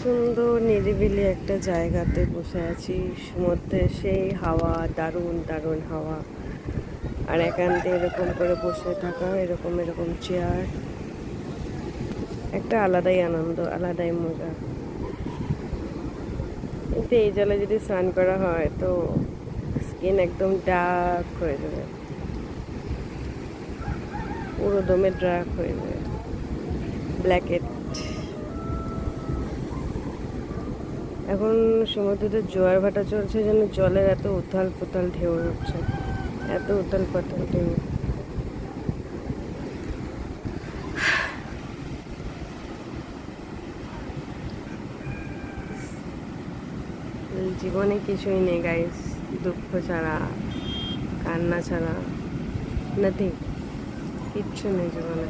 সুন্দর নিরিবিলি একটা জায়গাতে বসে আছি, সমুদ্রের সেই হাওয়া, দারুণ দারুণ হাওয়া। আর একান্তে এরকম করে বসে থাকা, এরকম এরকম চেয়ার, একটা আলাদাই আনন্দ, আলাদাই মজা। কিন্তু এই জলে যদি স্নান করা হয় তো স্কিন একদম ডার্ক হয়ে যাবে, পুরো দমে ডার্ক হয়ে যাবে, ব্ল্যাকেট। এখন সমুদ্রতে জোয়ার ভাটা চলছে, যেন জলের এত উথাল পুথাল ঢেউ হচ্ছে, এত উথাল পাথাল ঢেউ। জীবনে কিছুই নেই গাইস, দুঃখ ছাড়া, কান্না ছাড়া, নাথিং, কিচ্ছু নেই জীবনে।